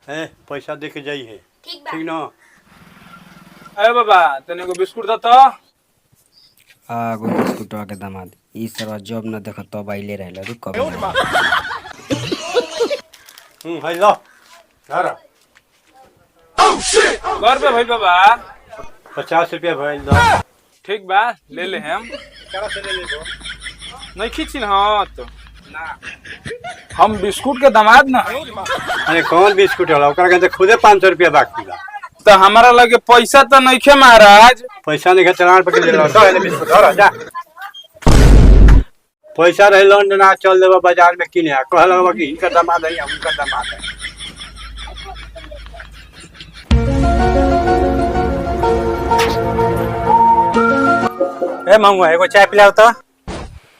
है पैसा दे के जाई है ठीक ना। अरे बाबा तने को बिस्कुट दा तो गो बिस्कुट के दामाद ई सरवा जॉब न देख तब आइले रहले रुक कब है लो धर घर पे भाई बाबा 50 रुपया भाई लो। ठीक बा ले ले हम नहीं खींची ना हाथ हम बिस्कुट के दामाद ना अरे कौन बिस्कुट होला ओकरा के खुदे 500 रुपया बाकी बा तो हमारा लगे पैसा तो नहीं खे महाराज पैसा नहीं चलान पकड़ ले लो तो बिस्कुट धर जा पैसा रहे लोन ना चल देबा बाजार में किने कहला कि इनका दामाद है उनका दामाद है। ए मांगू एगो चाय पिलाओ तो।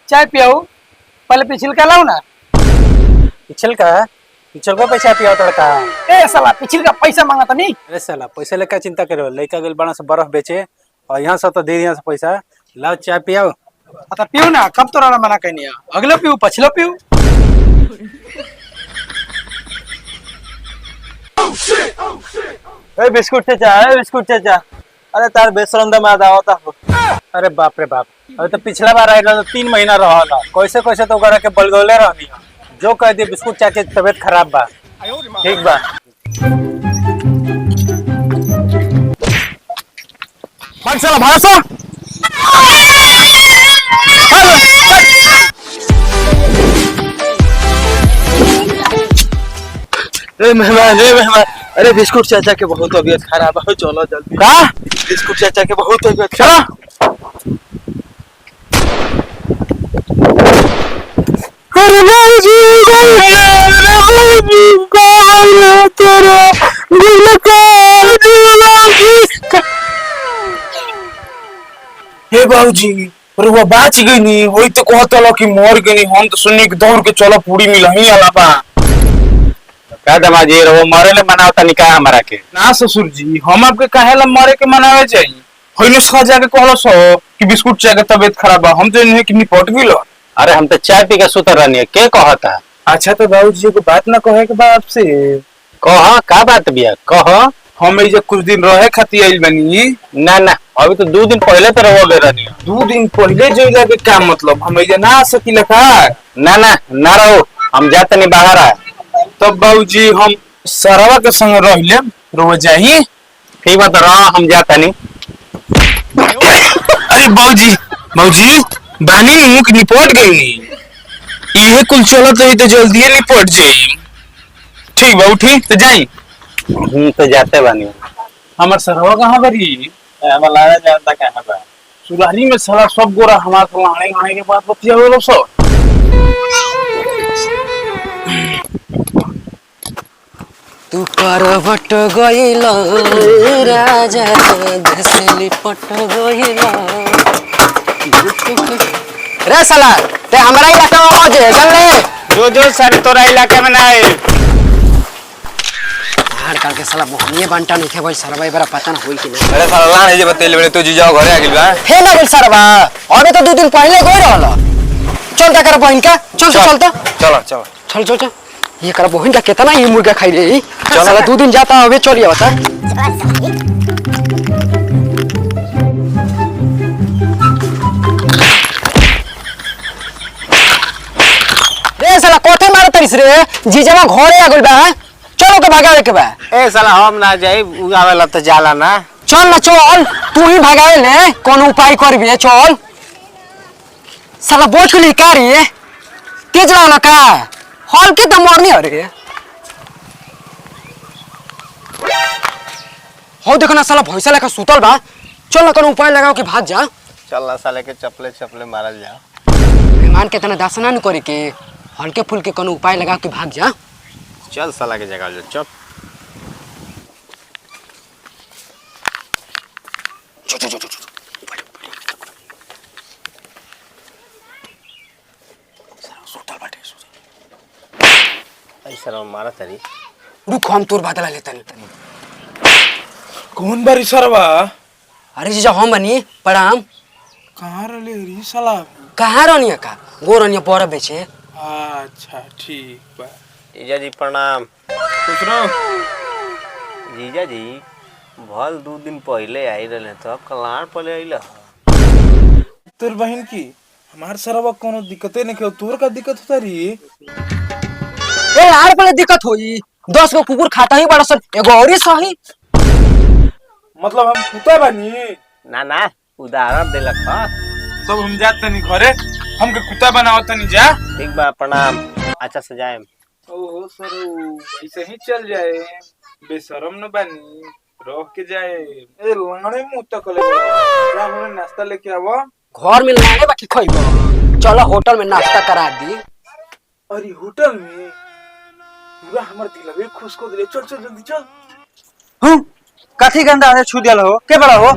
चाय पियाऊ पहले पिछिल का लाओ ना। पिछल को पैसा पियाओ तड़का। ए साला पिछिल का पैसा मांगा था नहीं। अरे साला पैसा लेकर चिंता करो लड़का गल बड़ा से बर्फ बेचे और यहाँ से तो दे दिया से पैसा लाओ चाय पियाओ। अच्छा पियो ना कब तो राना मना कहनी अगले पियो पछलो पियो। ए बिस्कुट चाचा अरे तार बेसरम दमाद आवता हो। अरे बाप रे बाप अरे तो पिछला बार आए तो 3 महीना रहा कैसे कैसे तो करा के बलगौले रहनी जो कह दिए बिस्कुट चाय के तबीयत खराब बा। ठीक बा भाग साला भाग सा मेहमान अरे बिस्कुट चाचा के बहुत तबीयत खराब है चलो जल्दी। का बिस्कुट चाचा के बहुत तबीयत खराब। हे बाबूजी अरे वो बाच गई नहीं वही तो कहता लो कि मर गई हम तो सुनने के दौड़ के चलो पूरी मिल ही अलावा का दमाजी रो मरे ले मनावता निकाह हमारा के ना ससुर जी हम आपके काहे ला मरे के मनावे चाहिए होइनो सखा जाके कहलो सो कि बिस्कुट चाय के तबीयत खराब है हम तो नहीं कि निपट गेलो। अरे हम तो चाय पी के सुतर रहनी है के कहता। अच्छा तो बाबूजी को बात ना कहे के बाप से कह का बात बिया कह हम ये कुछ दिन रहे खाती आइल बनी ना ना अभी तो 2 दिन पहले तो रहो ले रहनी 2 दिन पहले जइला के का मतलब हम ये ना आ सकीला का ना ना ना रहो हम जाते नहीं बाहर आए तब बाबूजी हम सरवा के संग रहले रोज जाही ठीक बात रहा हम जाता नहीं। अरे बाबूजी बानी मुख निपट गई ये कुल चलत रही तो जल्दी निपट जाई। ठीक बाबू ठीक तो जाई तो जाते बानी हमार सरवा कहाँ बरी हमारा लाना जानता कहां बा सुराही में साला सब गोरा हमार लाने आने के बाद बतिया हो सब तू करवट गइल राजा देसली पट गइल रे साला ते हमारा इलाका में आ जे चल ले जो सर तोरा इलाके में ना है हार करके साला मोहनिए बंटा नहीं थे भाई सरवा बड़ा पता ना होई कि नहीं। अरे साला लाने जे बतेले बड़े तो जी जाओ घरे आ गेल बा हे ना बोल सरवा अबे तो 2 दिन पहले गई रहल चल ता कर बहन का चल चल तो चलो चलो चल चल चल ये कर बहन का कितना ये मुर्गा खाई रे चल 2 दिन जाता अबे चलिए बता रे साला कोठे मार तरिस रे जीजावा घरे आ गइल बा चलो के भागावे के बा ए साला हम ना जाई उ आवेला तो जाला ना चल ना चल तू ही भागावे ले कौन उपाय करबी चल साला बोझ के लिका रे तेज वाला का हॉल के तो मरनी हो रे हो देखो ना साला भैंसा लेकर सुतल बा चल ना कौन उपाय लगाओ कि भाग जा चल ना साले के चपले मारल जा मेहमान के तना दासना न करे के हल्के फुल्के कौन उपाय लगाओ कि भाग जा चल साला के जगह चल ऐसा मारा तरी रुक हम तोर बदला लेता नहीं कौन बारी सरवा अरे जीजा हम बनी प्रणाम कहाँ रहे री साला कहाँ रहनी का गो रहनी बड़ा बेचे अच्छा ठीक बा जी प्रणाम खुश रहो जीजा जी भल 2 दिन पहले आई रहे तो कलार पहले आइला तोर बहन की हमार सरवा कोनो दिक्कते नहीं के तोर का दिक्कत होता रही ए यार पहले दिक्कत होई 10 गो कुकुर खाता ही बड़ा सन एगो और ही सही। मतलब हम कुत्ता बनी ना उदाहरण देलक ह तब हम जात तनी घरे हमके कुत्ता बनाओ तनी जा। ठीक बा प्रणाम अच्छा से जाए ओहो सरो ऐसे ही चल जाए बेशरम न बनी रोक के जाए ए लंगड़े मुंह तक ले जा हमने नाश्ता लेके आवो घर में लाने बाकी खइबो चलो होटल में नाश्ता करा दी। अरे होटल में पूरा हमर दिलवे खुश को दिले चल चल जल्दी चल। हूं काठी गंदा है छू दियल हो के बड़ा हो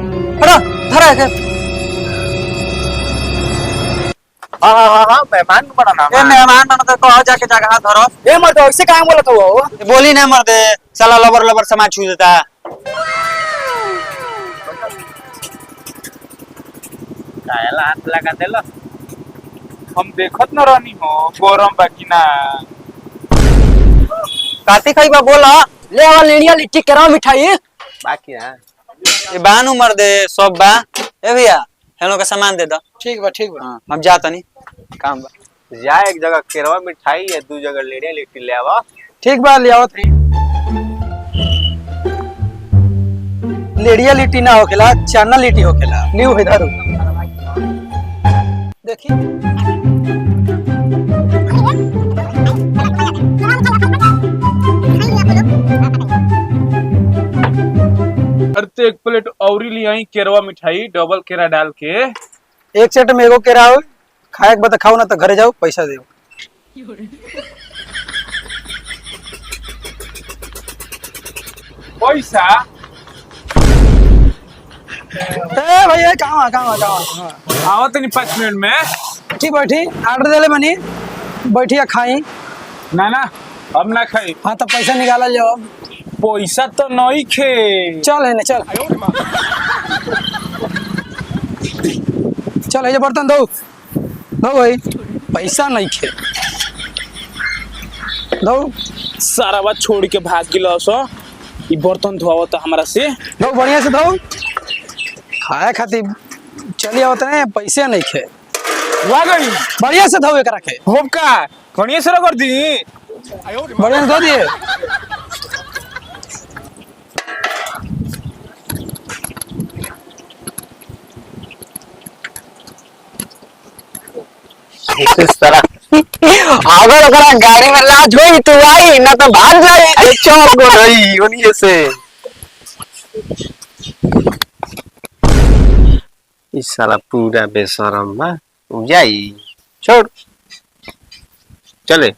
हड़ा धरा के हां मेहमान बड़ा नाम ए मेहमान मन तो कहो जाके जगह धरो ए मर्द ऐसे काहे बोलत हो? बोली ना मर दे साला लबर लबर समाज छू देता। कायला हाथ लगा देलो हम देखत न रहनी हो गरम बाकी ना काती खइबा बोला ले आवा लेनिया लिट्टी केरा मिठाई। बाकी ना ए बानू मर दे सब बा ए भैया हेलो का सामान दे दो। ठीक बा ठीक बा। हां हम जाता नहीं काम बा। जा एक जगह केरवा मिठाई है 2 जगह लेड़िया लिट्टी ले आवा ठीक बा ले आओ लेड़िया लिट्टी ना होखेला चाना लिट्टी होखेला न्यू इधर देखी अरे तो एक प्लेट औरी ली आई केरवा मिठाई डबल केरा डाल के। एक सेट में एगो केरा हो खाए के बाद खाओ ना तो घरे जाओ पैसा दे। पैसा ए भैया कहां आओ तनी 5 मिनट में। ठीक बैठी ऑर्डर देले बनी बैठिया खाई। ना अब ना खाई हाँ तो पैसा निकाला जाओ। पैसा तो नहीं खे चल है ना चल चल ये बर्तन दो भाई पैसा नहीं खे दो सारा बात छोड़ के भाग गिलो सो ई बर्तन धोवो तो हमरा से दो बढ़िया से दो खाए खातिर चलिए होते हैं पैसे नहीं खे वा गई बढ़िया से धो एक रखे होब का कनिए से कर दी बढ़िया से धो दिए। इस तरह अगर ओकरा गाड़ी में लाज होई तो आई ना तो भाग जाए। अरे चल गो रही ओनिए से इस साला पूरा बेशरम बा जाई छोड़ चले